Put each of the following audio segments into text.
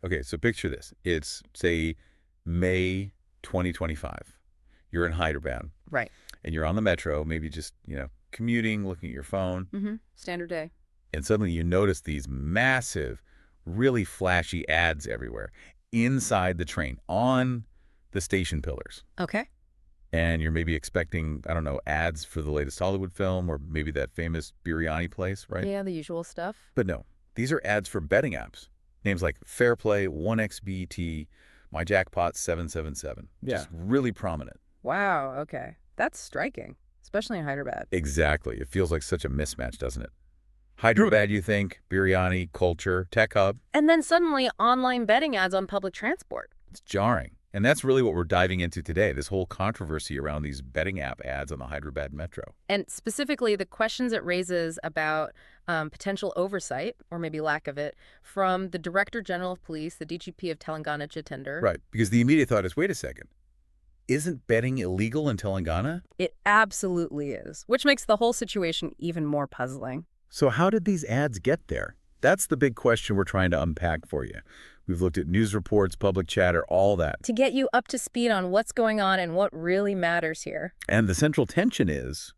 Okay, so picture this. It's, say, May 2025. You're in Hyderabad, Right. and you're on the metro, maybe just, commuting, looking at your phone, Standard day. and suddenly you notice these massive, really flashy ads everywhere inside the train, on the station pillars. Okay. And you're maybe expecting, I don't know, ads for the latest Tollywood film or maybe that famous biryani place, right? Yeah, the usual stuff. But no, these are ads for betting apps. Names like Fairplay, 1xBT, My Jackpot 777. Yeah. Just really prominent. Wow, okay. That's striking, especially in Hyderabad. Exactly. It feels like such a mismatch, doesn't it? Hyderabad, you think, biryani, culture, tech hub. And then suddenly online betting ads on public transport. It's jarring. And that's really what we're diving into today, this whole controversy around these betting app ads on the Hyderabad Metro. And specifically, the questions it raises about potential oversight, or maybe lack of it, from the Director General of Police, the DGP of Telangana, Jitender. Right, because the immediate thought is, wait a second, isn't betting illegal in Telangana? It absolutely is, which makes the whole situation even more puzzling. So how did these ads get there? That's the big question we're trying to unpack for you. We've looked at news reports, public chatter, all that. To get you up to speed on what's going on and what really matters here. And the central tension is,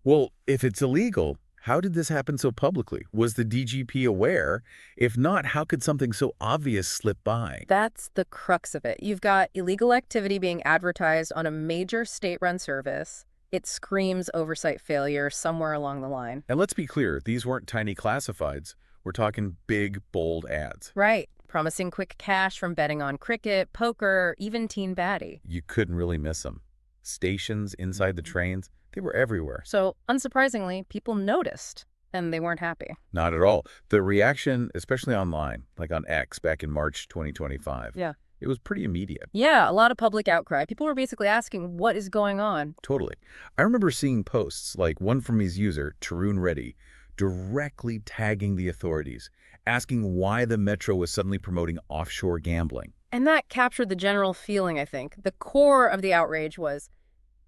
well, if it's illegal, how did this happen so publicly? Was the DGP aware? If not, how could something so obvious slip by? That's the crux of it. You've got illegal activity being advertised on a major state-run service. It screams oversight failure somewhere along the line. And let's be clear, these weren't tiny classifieds. We're talking big, bold ads. Right. Promising quick cash from betting on cricket, poker, even Teen Baddie. You couldn't really miss them. Stations inside the trains, they were everywhere. So, unsurprisingly, people noticed, and they weren't happy. Not at all. The reaction, especially online, like on X back in March 2025, Yeah. it was pretty immediate. Yeah, a lot of public outcry. People were basically asking, what is going on? Totally. I remember seeing posts, like one from his user, Tarun Reddy, directly tagging the authorities, asking why the Metro was suddenly promoting offshore gambling. And that captured the general feeling, I think. The core of the outrage was,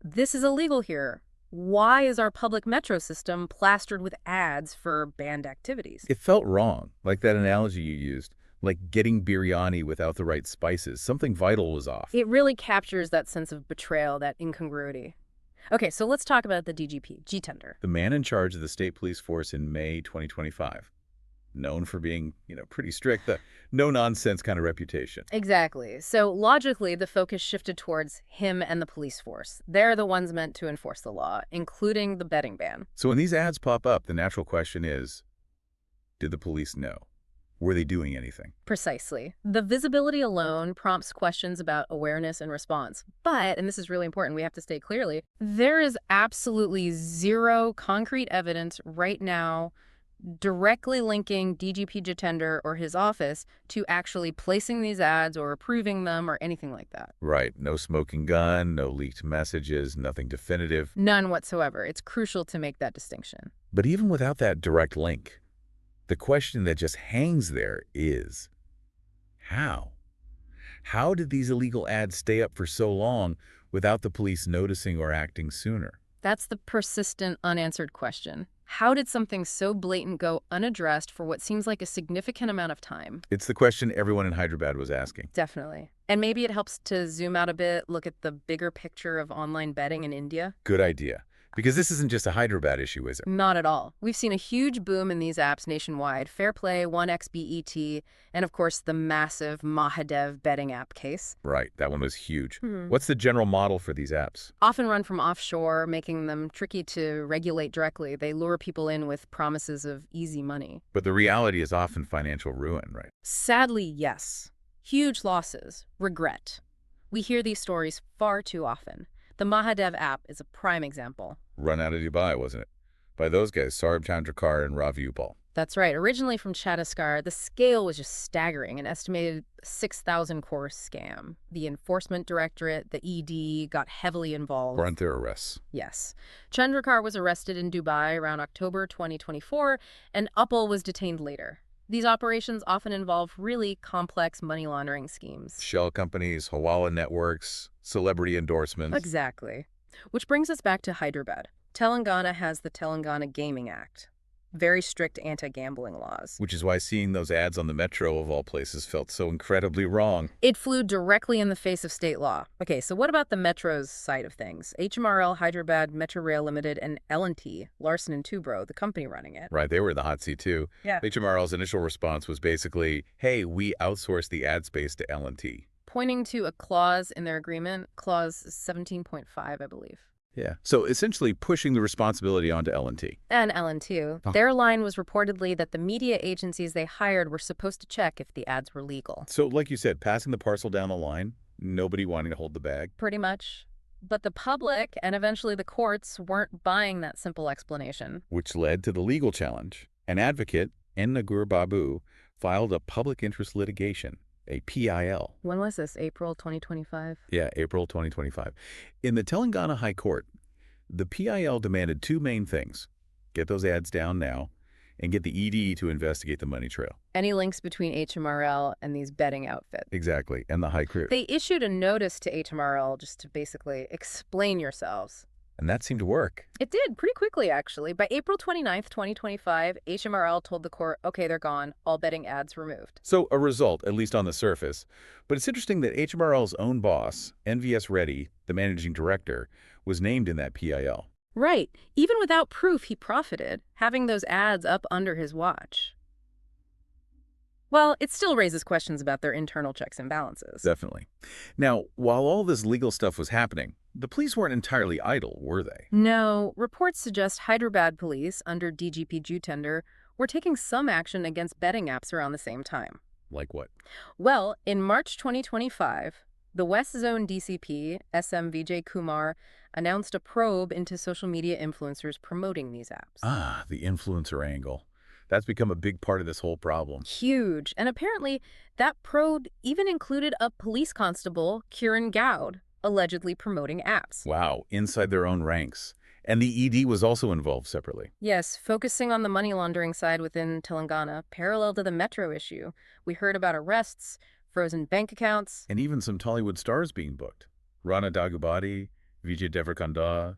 this is illegal here. Why is our public metro system plastered with ads for banned activities? It felt wrong, like that analogy you used, like getting biryani without the right spices. Something vital was off. It really captures that sense of betrayal, that incongruity. Okay, so let's talk about the DGP, Jitender. The man in charge of the state police force in May 2025, known for being, pretty strict, the no-nonsense kind of reputation. Exactly. So logically, the focus shifted towards him and the police force. They're the ones meant to enforce the law, including the betting ban. So when these ads pop up, the natural question is, did the police know? Were they doing anything? Precisely. The visibility alone prompts questions about awareness and response. But, and this is really important, we have to state clearly, there is absolutely zero concrete evidence right now directly linking DGP Jitender or his office to actually placing these ads or approving them or anything like that. Right. No smoking gun, no leaked messages, nothing definitive. None whatsoever. It's crucial to make that distinction. But even without that direct link, the question that just hangs there is, how? How did these illegal ads stay up for so long without the police noticing or acting sooner? That's the persistent, unanswered question. How did something so blatant go unaddressed for what seems like a significant amount of time? It's the question everyone in Hyderabad was asking. Definitely. And maybe it helps to zoom out a bit, look at the bigger picture of online betting in India. Good idea. Because this isn't just a Hyderabad issue, is it? Not at all. We've seen a huge boom in these apps nationwide. Fairplay, 1xBET, and of course the massive Mahadev betting app case. Right, that one was huge. What's the general model for these apps? Often run from offshore, making them tricky to regulate directly. They lure people in with promises of easy money. But the reality is often financial ruin, right? Sadly, yes. Huge losses, regret. We hear these stories far too often. The Mahadev app is a prime example. Run out of Dubai, wasn't it? By those guys, Sarb Chandrakar and Ravi Upal. That's right. Originally from Chhattisgarh, the scale was just staggering, an estimated 6,000 crore scam. The Enforcement Directorate, the ED, got heavily involved. Weren't there arrests? Yes. Chandrakar was arrested in Dubai around October 2024, and Upal was detained later. These operations often involve really complex money laundering schemes. Shell companies, Hawala networks, celebrity endorsements. Exactly. Which brings us back to Hyderabad. Telangana has the Telangana Gaming Act. very strict anti-gambling laws. Which is why seeing those ads on the Metro, of all places, felt so incredibly wrong. It flew directly in the face of state law. Okay, so what about the Metro's side of things? HMRL, Hyderabad Metro Rail Limited, and L&T, Larsen and Toubro, the company running it. Right, they were in the hot seat too. Yeah. HMRL's initial response was basically, hey, we outsourced the ad space to L&T. Pointing to a clause in their agreement, clause 17.5, I believe. Yeah. So essentially pushing the responsibility onto L&T. And L&T. Their line was reportedly that the media agencies they hired were supposed to check if the ads were legal. So like you said, passing the parcel down the line, nobody wanting to hold the bag. Pretty much. But the public and eventually the courts weren't buying that simple explanation. Which led to the legal challenge. An advocate, N. Nagur Babu, filed a public interest litigation, a PIL. When was this? April 2025? Yeah, April 2025. In the Telangana High Court, the PIL demanded two main things. Get those ads down now, and get the ED to investigate the money trail. Any links between HMRL and these betting outfits? Exactly, and the high crew. They issued a notice to HMRL just to basically explain yourselves. And that seemed to work. It did, pretty quickly, actually. By April 29th, 2025, HMRL told the court, okay, they're gone. All betting ads removed. So a result, at least on the surface. But it's interesting that HMRL's own boss, NVS Reddy, the managing director, was named in that PIL. Right. Even without proof, he profited, having those ads up under his watch. Well, it still raises questions about their internal checks and balances. Definitely. Now, while all this legal stuff was happening, the police weren't entirely idle, were they? No. Reports suggest Hyderabad police, under DGP Jitender, were taking some action against betting apps around the same time. Like what? Well, in March 2025, the West Zone DCP, SM Vijay Kumar, announced a probe into social media influencers promoting these apps. Ah, the influencer angle. That's become a big part of this whole problem. Huge. And apparently, that probe even included a police constable, Kiran Gowd, allegedly promoting apps. Wow, inside their own ranks. And the ED was also involved separately. Yes, focusing on the money laundering side within Telangana, parallel to the Metro issue. We heard about arrests, frozen bank accounts. And even some Tollywood stars being booked. Rana Daggubati, Vijay Deverakonda,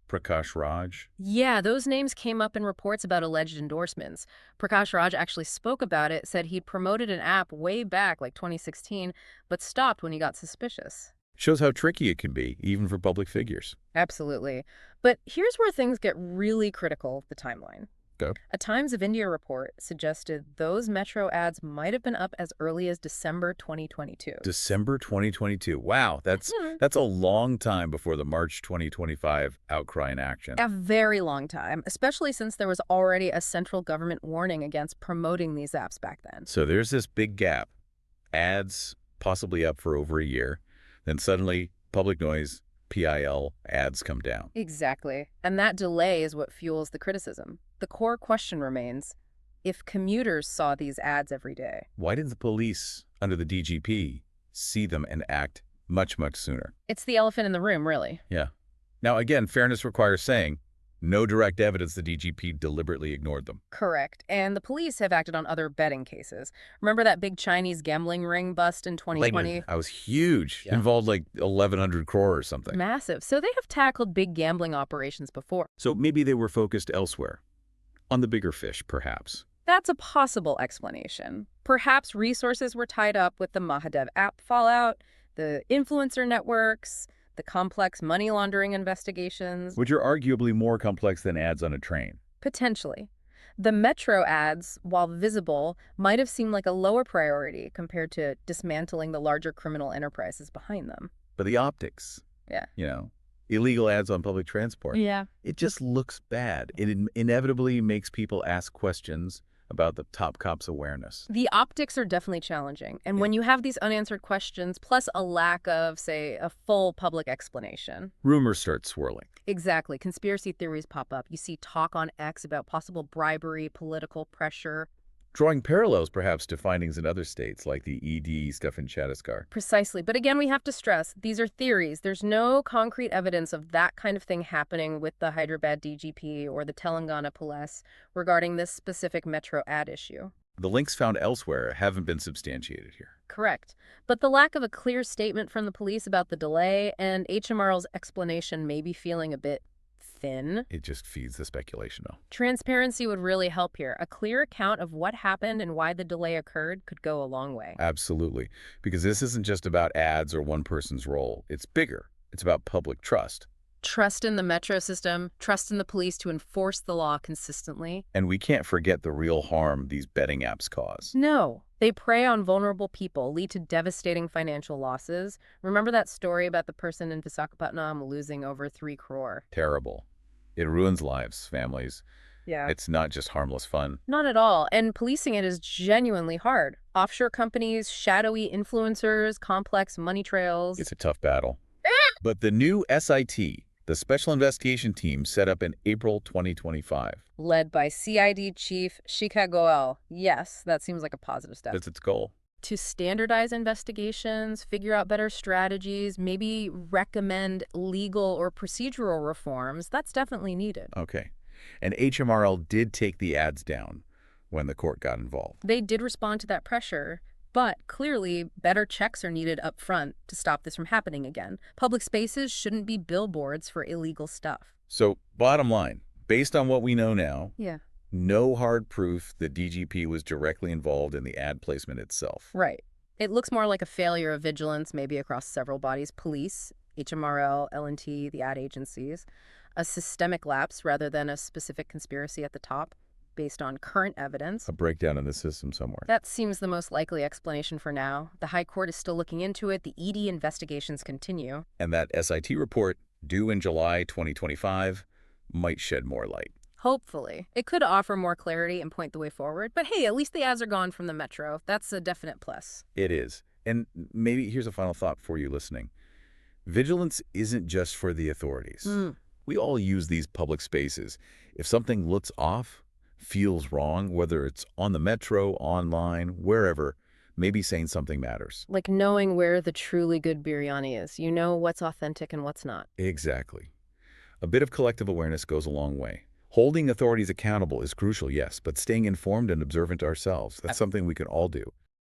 Prakash Raj. Yeah, those names came up in reports about alleged endorsements. Prakash Raj actually spoke about it, said he'd promoted an app way back, like 2016, but stopped when he got suspicious. Shows how tricky it can be, even for public figures. Absolutely. But here's where things get really critical, the timeline. Go. A Times of India report suggested those Metro ads might have been up as early as December 2022. December 2022. Wow, that's a long time before the March 2025 outcry in action. A very long time, especially since there was already a central government warning against promoting these apps back then. So there's this big gap. Ads possibly up for over a year. Then suddenly, public noise, PIL, ads come down. Exactly. And that delay is what fuels the criticism. The core question remains, if commuters saw these ads every day, why didn't the police, under the DGP, see them and act much, much sooner? it's the elephant in the room, really. Yeah. Now, again, fairness requires saying, no direct evidence the DGP deliberately ignored them. Correct. And the police have acted on other betting cases. Remember that big Chinese gambling ring bust in 2020? That was huge. Yeah. Involved like 1,100 crores or something. Massive. So they have tackled big gambling operations before. So maybe they were focused elsewhere. On the bigger fish, perhaps. That's a possible explanation. Perhaps resources were tied up with the Mahadev app fallout, the influencer networks, the complex money laundering investigations. Which are arguably more complex than ads on a train. Potentially. The Metro ads, while visible, might have seemed like a lower priority compared to dismantling the larger criminal enterprises behind them. But the optics. Yeah. You know, illegal ads on public transport. Yeah. It just looks bad. It inevitably makes people ask questions about the top cop's awareness. The optics are definitely challenging. And when you have these unanswered questions, plus a lack of, say, a full public explanation. Rumors start swirling. Exactly. Conspiracy theories pop up. You see talk on X about possible bribery, political pressure. Drawing parallels, perhaps, to findings in other states, like the ED Stefan Chatiskar. Precisely. But again, we have to stress, these are theories. There's no concrete evidence of that kind of thing happening with the Hyderabad DGP or the Telangana police regarding this specific Metro ad issue. The links found elsewhere haven't been substantiated here. Correct. But the lack of a clear statement from the police about the delay and HMRL's explanation may be feeling a bit thin. It just feeds the speculation, though. Transparency would really help here. A clear account of what happened and why the delay occurred could go a long way. Absolutely. Because this isn't just about ads or one person's role. It's bigger. It's about public trust. Trust in the metro system, trust in the police to enforce the law consistently. And we can't forget the real harm these betting apps cause. No, they prey on vulnerable people, lead to devastating financial losses. Remember that story about the person in Visakhapatnam losing over 3 crore? Terrible. It ruins lives, families. Yeah. It's not just harmless fun. Not at all. And policing it is genuinely hard. Offshore companies, shadowy influencers, complex money trails. It's a tough battle. But the new SIT, the Special Investigation Team, set up in April 2025. Led by CID Chief Shikha Goel. Yes, that seems like a positive step. That's its goal. To standardize investigations, figure out better strategies, maybe recommend legal or procedural reforms, that's definitely needed. Okay. And HMRL did take the ads down when the court got involved. They did respond to that pressure, but clearly better checks are needed up front to stop this from happening again. Public spaces shouldn't be billboards for illegal stuff. So, bottom line, based on what we know now, Yeah. no hard proof that DGP was directly involved in the ad placement itself. Right. It looks more like a failure of vigilance, maybe across several bodies: police, HMRL, L&T, the ad agencies. A systemic lapse rather than a specific conspiracy at the top, based on current evidence. A breakdown in the system somewhere. That seems the most likely explanation for now. The High Court is still looking into it. The ED investigations continue. And that SIT report, due in July 2025, might shed more light. Hopefully. It could offer more clarity and point the way forward. But hey, at least the ads are gone from the metro. That's a definite plus. It is. And maybe here's a final thought for you listening. Vigilance isn't just for the authorities. We all use these public spaces. If something looks off, feels wrong, whether it's on the metro, online, wherever, maybe saying something matters. Like knowing where the truly good biryani is. You know what's authentic and what's not. Exactly. A bit of collective awareness goes a long way. Holding authorities accountable is crucial, yes, but staying informed and observant ourselves, that's something we can all do.